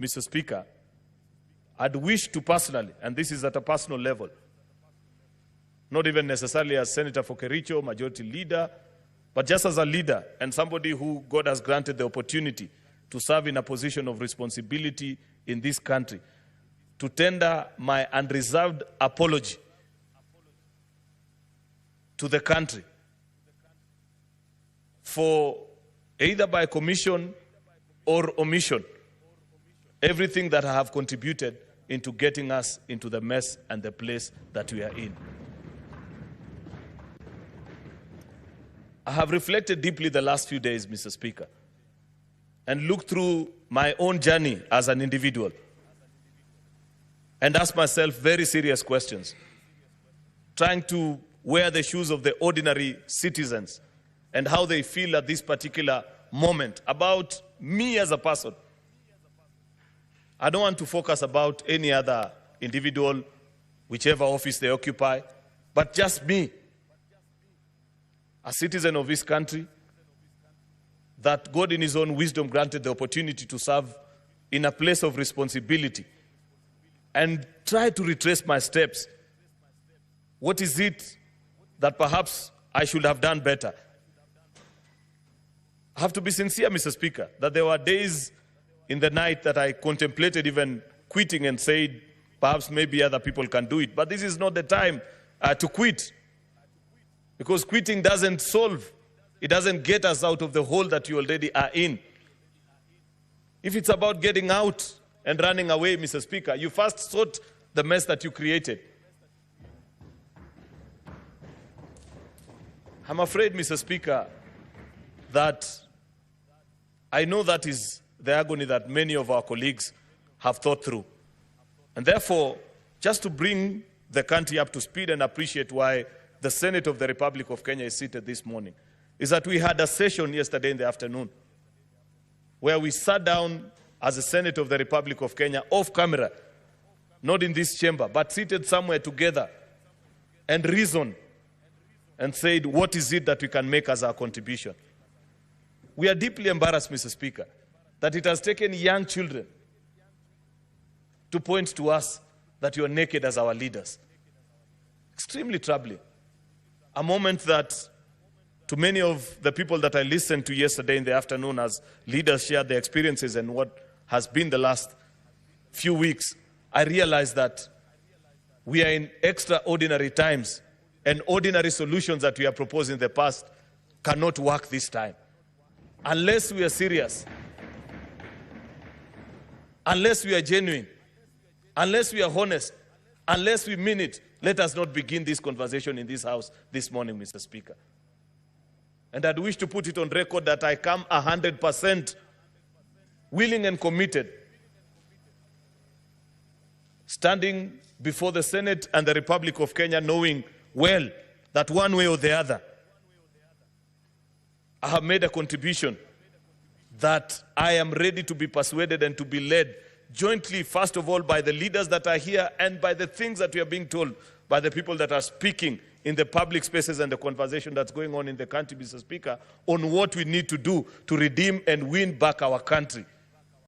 Mr. Speaker, I'd wish to personally, and this is at a personal level, not even necessarily as Senator for Kericho, Majority Leader, but just as a leader and somebody who God has granted the opportunity to serve in a position of responsibility in this country, to tender my unreserved apology to the country for either by commission or omission, everything that I have contributed into getting us into the mess and the place that we are in. I have reflected deeply the last few days, Mr. Speaker, and looked through my own journey as an individual and asked myself very serious questions, trying to wear the shoes of the ordinary citizens and how they feel at this particular moment about me as a person. I don't want to focus about any other individual, whichever office they occupy, but just me, a citizen of this country, that God in his own wisdom granted the opportunity to serve in a place of responsibility, and try to retrace my steps. What is it that perhaps I should have done better? I have to be sincere, Mr. Speaker, that there were days in the night that I contemplated even quitting and said, perhaps maybe other people can do it. But this is not the time to quit. Because quitting doesn't solve. It doesn't get us out of the hole that you already are in. If it's about getting out and running away, Mr. Speaker, you first sort the mess that you created. I'm afraid, Mr. Speaker, that I know that is the agony that many of our colleagues have thought through. And therefore, just to bring the country up to speed and appreciate why the Senate of the Republic of Kenya is seated this morning, is that we had a session yesterday in the afternoon where we sat down as a Senate of the Republic of Kenya off camera, not in this chamber, but seated somewhere together and reasoned and said, what is it that we can make as our contribution? We are deeply embarrassed, Mr. Speaker, that it has taken young children to point to us that you are naked as our leaders. Extremely troubling. A moment that, to many of the people that I listened to yesterday in the afternoon as leaders shared their experiences and what has been the last few weeks, I realized that we are in extraordinary times, and ordinary solutions that we have proposed in the past cannot work this time. Unless we are serious, unless we are genuine, unless we are honest, unless we mean it, let us not begin this conversation in this house this morning, Mr. Speaker. And I'd wish to put it on record that I come 100% willing and committed, standing before the Senate and the Republic of Kenya, knowing well that one way or the other, I have made a contribution that I am ready to be persuaded and to be led jointly, first of all, by the leaders that are here and by the things that we are being told by the people that are speaking in the public spaces and the conversation that's going on in the country, Mr. Speaker, on what we need to do to redeem and win back our country.